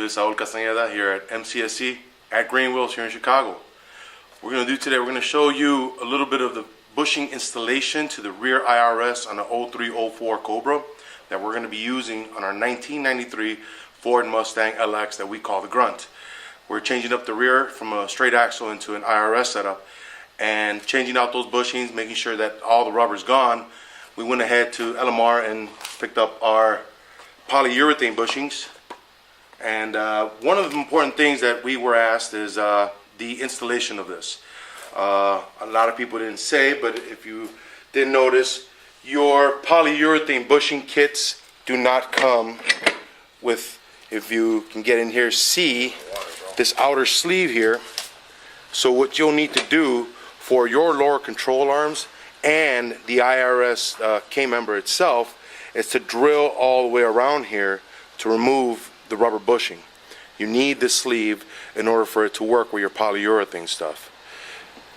This is Saul Castañeda here at MCSC at Greenwheels here in Chicago. We're going to do today, we're going to show you a little bit of the bushing installation to the rear IRS on the 0304 Cobra that we're going to be using on our 1993 Ford Mustang LX that we call the Grunt. We're changing up the rear from a straight axle into an IRS setup and changing out those bushings, making sure that all the rubber's gone. We went ahead to LMR and picked up our polyurethane bushings. And one of the important things that we were asked is the installation of this. A lot of people didn't say, but if you didn't notice, your polyurethane bushing kits do not come with, if you can get in here, see this outer sleeve here. So what you'll need to do for your lower control arms and the IRS K-member itself is to drill all the way around here to remove the rubber bushing. You need this sleeve in order for it to work with your polyurethane stuff.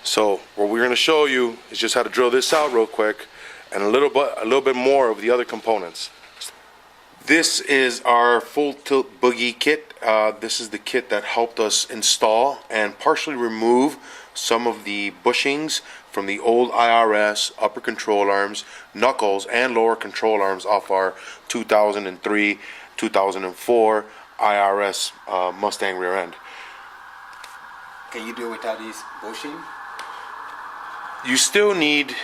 So what we're going to show you is just how to drill this out real quick and a little bit more of the other components. This is our full tilt boogie kit. This is the kit that helped us install and partially remove some of the bushings from the old IRS upper control arms, knuckles, and lower control arms off our 2003, 2004 IRS Mustang rear end. Can you do it without these bushing? You still need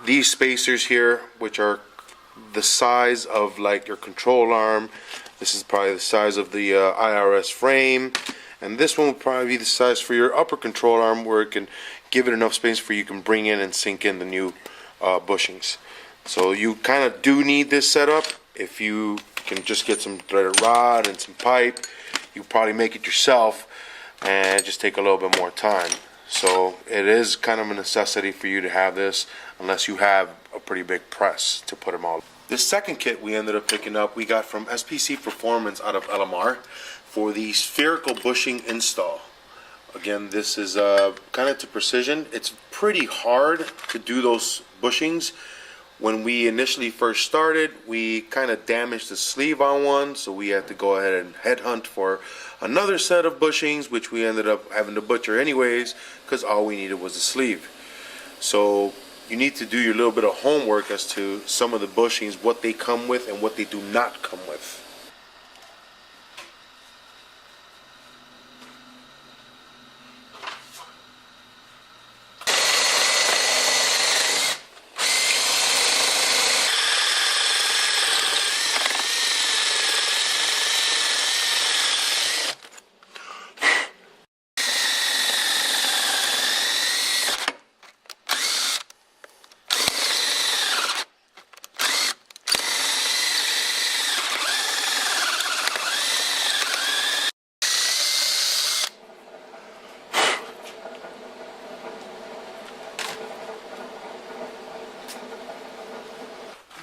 these spacers here, which are the size of like your control arm. This is probably the size of the IRS frame, and this one will probably be the size for your upper control arm, where it can give it enough space for you can bring in and sink in the new bushings. So you kind of do need this setup. If you can just get some threaded rod and some pipe, you probably make it yourself and just take a little bit more time. So it is kind of a necessity for you to have this unless you have a pretty big press to put them all. This second kit we ended up picking up, we got from SPC Performance out of LMR for the spherical bushing install. Again, this is kind of to precision. It's pretty hard to do those bushings. When we initially first started, we kind of damaged the sleeve on one, so we had to go ahead and headhunt for another set of bushings, which we ended up having to butcher anyways, because all we needed was a sleeve. So you need to do your little bit of homework as to some of the bushings, what they come with and what they do not come with.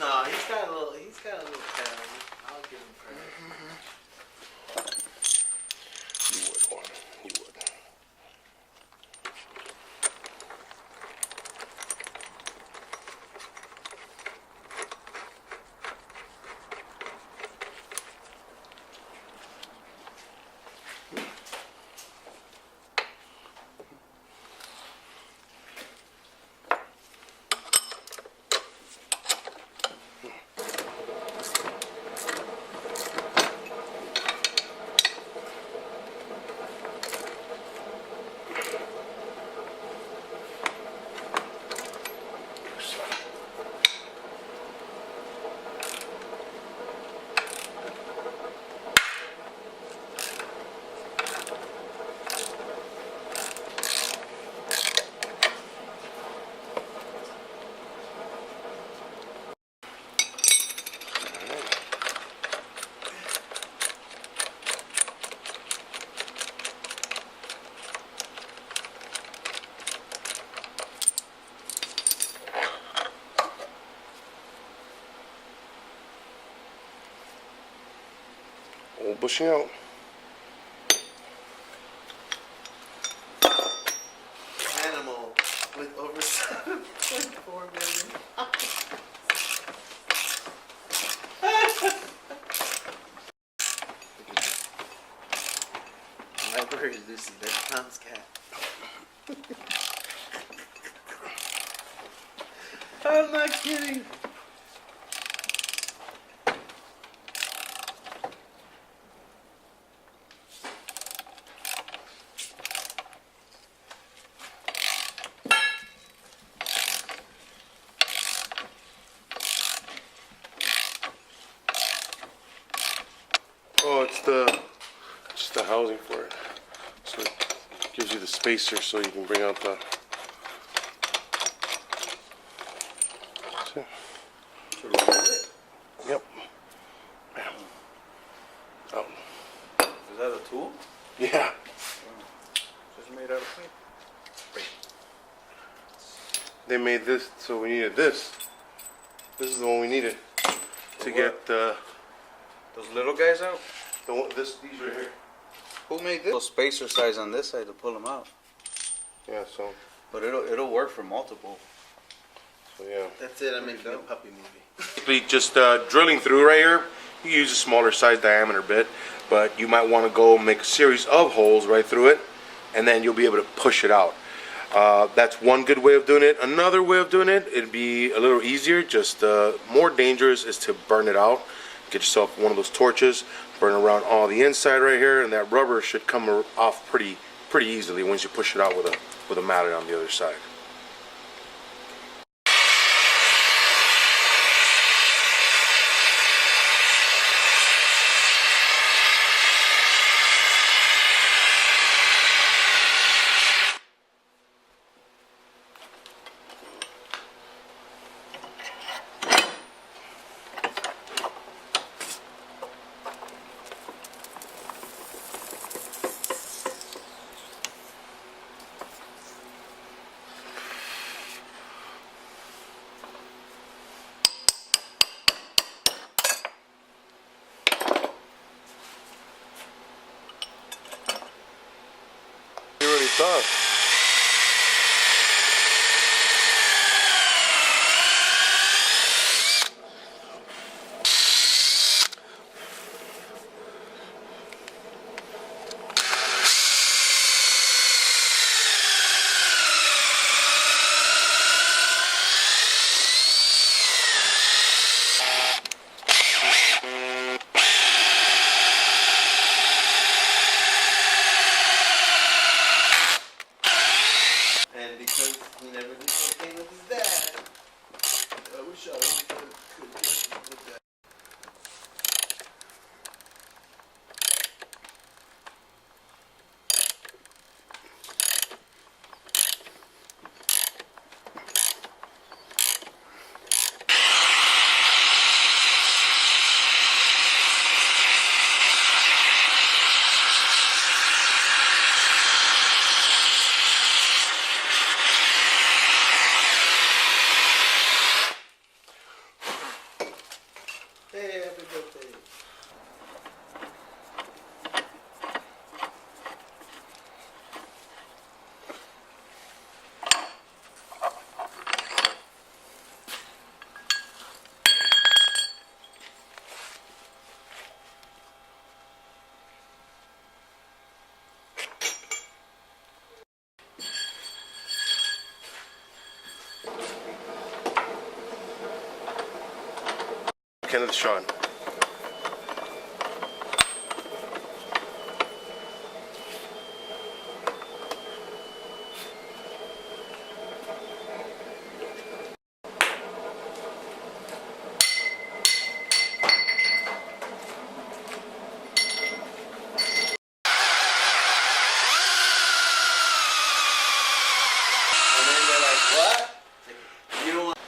No, he's got a little talent. I'll give him credit. You would, Juan. You would. Old bushing out. Animal with over 7.4 million. Sorry, Lucy, that's Tom's cat. I'm not kidding. Oh, it's just the housing for it. So it gives you the spacer so you can bring out the. So, To remove it? yep. Oh. Is that a tool? Yeah. Just made out of paper. They made this, so we needed this. This is the one we needed to get Those little guys out? these right here. Who made this? Little spacer size on this side to pull them out. Yeah, so But it'll work for multiple. yeah. That's it. I'm making a puppy movie. Basically just drilling through right here. You can use a smaller size diameter bit, but you might want to go make a series of holes right through it, and then you'll be able to push it out. That's one good way of doing it. Another way of doing it, it'd be a little easier, just more dangerous, is to burn it out. Get yourself one of those torches, burn around all the inside right here, and that rubber should come off pretty easily once you push it out with a mallet on the other side. Tough. And because he never did something with his dad, I wish I could with that. Hey, happy birthday. Kenneth Sean. And then they're like, what? You don't want.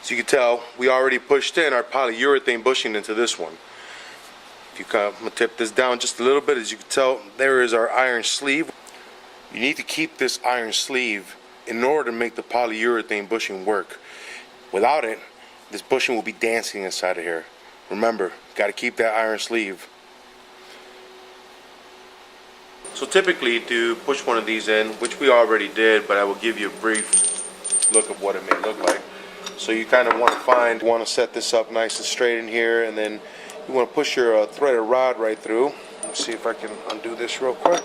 So you can tell we already pushed in our polyurethane bushing into this one. If you kind of tip this down just a little bit, as you can tell, there is our iron sleeve. You need to keep this iron sleeve in order to make the polyurethane bushing work. Without it, this bushing will be dancing inside of here. Remember, got to keep that iron sleeve. So typically to push one of these in, which we already did, but I will give you a brief look of what it may look like. So you kind of want to set this up nice and straight in here, and then you want to push your threaded rod right through. See if I can undo this real quick.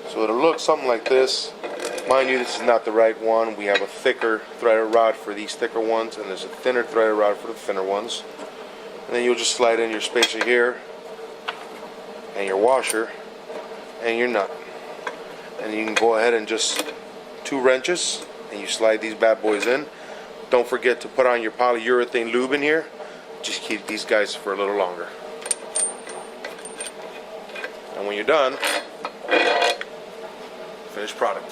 So it'll look something like this. Mind you, this is not the right one. We have a thicker threaded rod for these thicker ones, and there's a thinner threaded rod for the thinner ones. And then you'll just slide in your spacer here, and your washer, and your nut. And you can go ahead and just 2 wrenches, and you slide these bad boys in. Don't forget to put on your polyurethane lube in here. Just keep these guys for a little longer. And when you're done, finished product.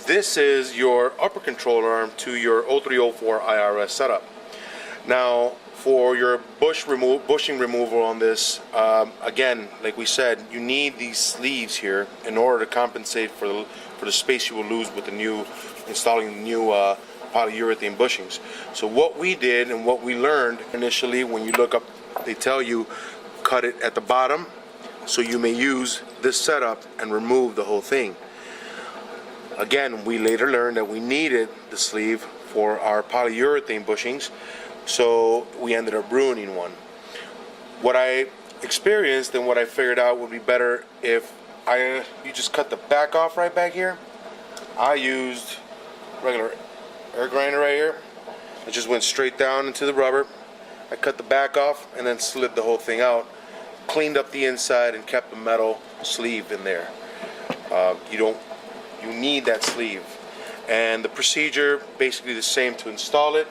This is your upper control arm to your 0304 IRS setup. Now, for your bushing removal on this, again, like we said, you need these sleeves here in order to compensate for the space you will lose with the new installing the new polyurethane bushings. So what we did and what we learned initially, when you look up, they tell you cut it at the bottom, so you may use this setup and remove the whole thing. Again, we later learned that we needed the sleeve for our polyurethane bushings, so we ended up ruining one. What I experienced and what I figured out would be better if you just cut the back off right back here. I used regular air grinder right here. It just went straight down into the rubber. I cut the back off and then slid the whole thing out, cleaned up the inside, and kept the metal sleeve in there. You need that sleeve. And the procedure, basically the same to install it.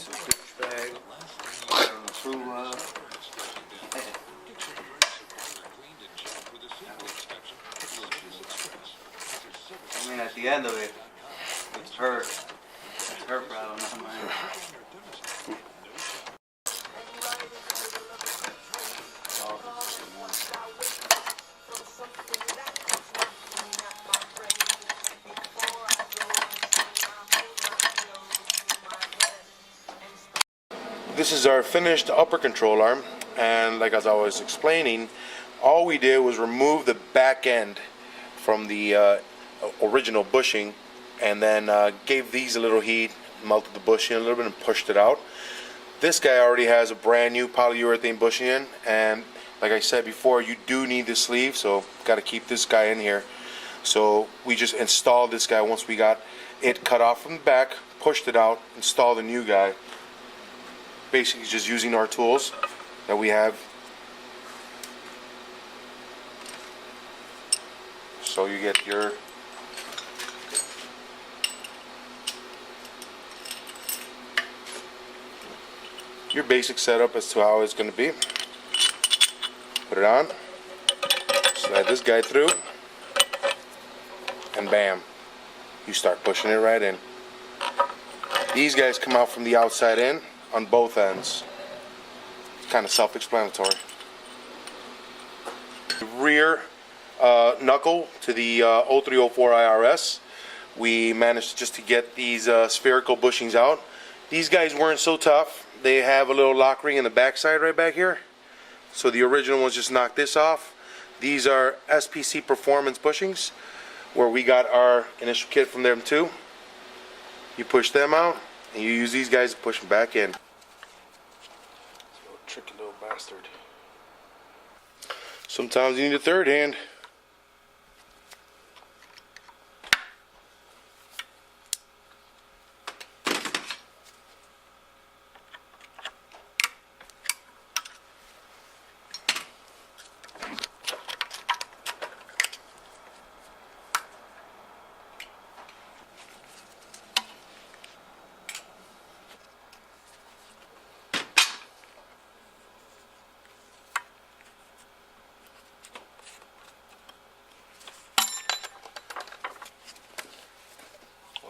douchebag. I don't approve of. I mean, at the end of it, it's her. It's her problem, not mine. This is our finished upper control arm, and like as I was explaining, all we did was remove the back end from the original bushing, and then gave these a little heat, melted the bushing a little bit and pushed it out. This guy already has a brand new polyurethane bushing in, and like I said before, you do need the sleeve, so got to keep this guy in here. So we just installed this guy once we got it cut off from the back, pushed it out, installed a new guy. Basically just using our tools that we have. So you get your basic setup as to how it's going to be. Put it on, slide this guy through, and bam, you start pushing it right in. These guys come out from the outside in on both ends. It's kind of self-explanatory. The rear knuckle to the 0304 IRS, we managed just to get these spherical bushings out. These guys weren't so tough. They have a little lock ring in the backside right back here. So the original ones just knocked this off. These are SPC Performance bushings, where we got our initial kit from them too. You push them out, and you use these guys to push them back in. Tricky little bastard. Sometimes you need a third hand.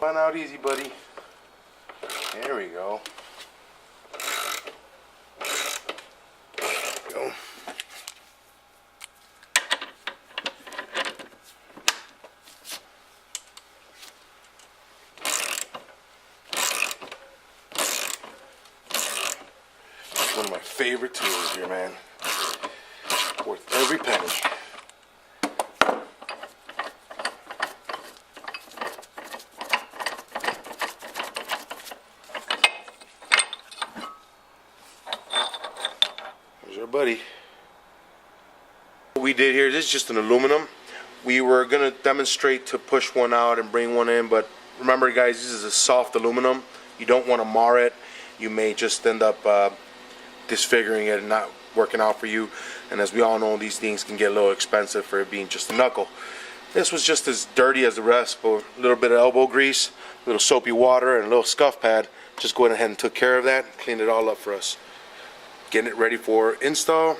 Find out easy, buddy. There we go. Go. It's one of my favorite tools here, man. Worth every penny. Buddy. What we did here, this is just an aluminum. We were going to demonstrate to push one out and bring one in, but remember guys, this is a soft aluminum. You don't want to mar it. You may just end up disfiguring it and not working out for you. And as we all know, these things can get a little expensive for it being just a knuckle. This was just as dirty as the rest, but a little bit of elbow grease, a little soapy water, and a little scuff pad. Just went ahead and took care of that, cleaned it all up for us. Getting it ready for install.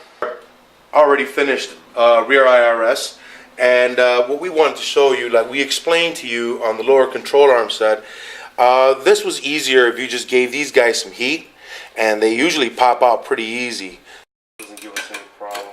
Already finished rear IRS, and what we wanted to show you, like we explained to you on the lower control arm set, this was easier if you just gave these guys some heat, and they usually pop out pretty easy. Doesn't give us any problems.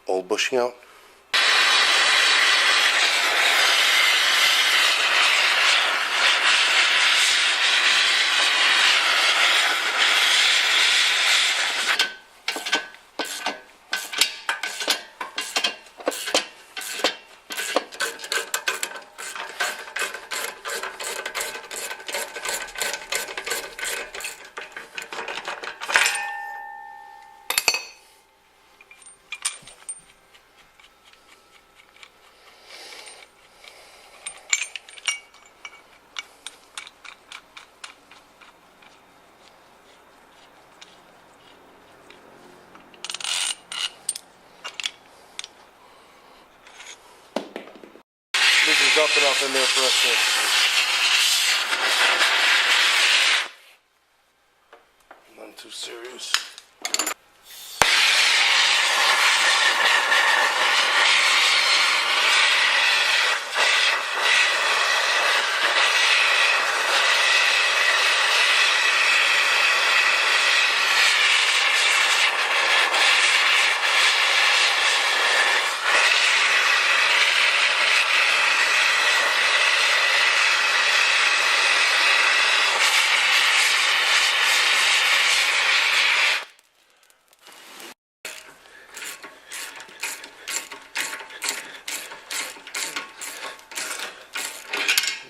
Old bushing out. nothing there for us to. Nothing too serious.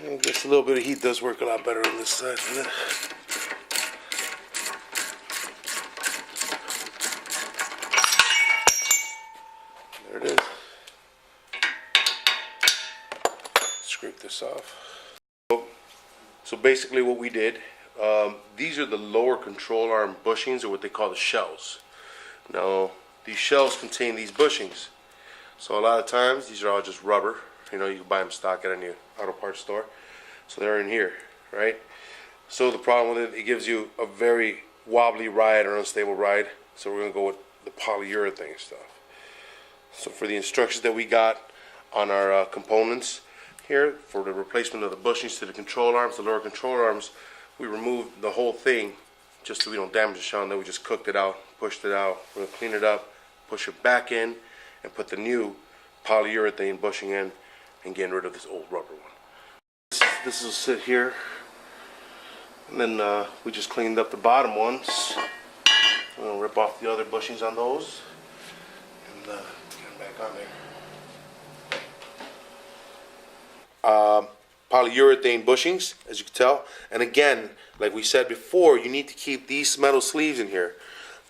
I guess a little bit of heat does work a lot better on this side, doesn't it? There it is. Scrape this off. So basically what we did, these are the lower control arm bushings, or what they call the shells. Now, these shells contain these bushings. So a lot of times, these are all just rubber. You know, you can buy them stock at any auto parts store. So they're in here, right? So the problem with it, it gives you a very wobbly ride or unstable ride. So we're going to go with the polyurethane stuff. So for the instructions that we got on our components here, for the replacement of the bushings to the control arms, the lower control arms, we removed the whole thing just so we don't damage the shell, and then we just cooked it out, pushed it out. We're going to clean it up, push it back in, and put the new polyurethane bushing in, and getting rid of this old rubber one. This will sit here, and then we just cleaned up the bottom ones. I'm going to rip off the other bushings on those and get them back on there. Polyurethane bushings, as you can tell, and again, like we said before, you need to keep these metal sleeves in here.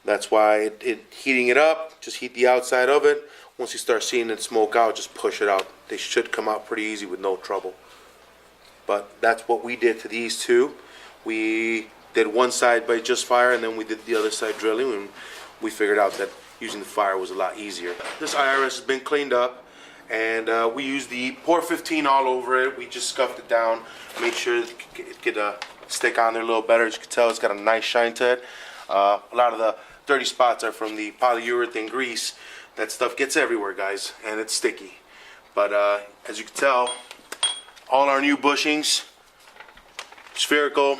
That's why heating it up, just heat the outside of it. Once you start seeing it smoke out, just push it out. They should come out pretty easy with no trouble. But that's what we did to these two. We did one side by just fire, and then we did the other side drilling, and we figured out that using the fire was a lot easier. This IRS has been cleaned up, and we used the Pour 15 all over it. We just scuffed it down, made sure it could stick on there a little better. As you can tell, it's got a nice shine to it. A lot of the dirty spots are from the polyurethane grease. That stuff gets everywhere, guys, and it's sticky. But as you can tell, all our new bushings, spherical,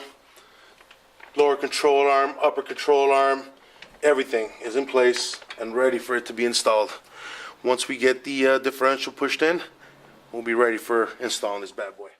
lower control arm, upper control arm, everything is in place and ready for it to be installed. Once we get the differential pushed in, we'll be ready for installing this bad boy.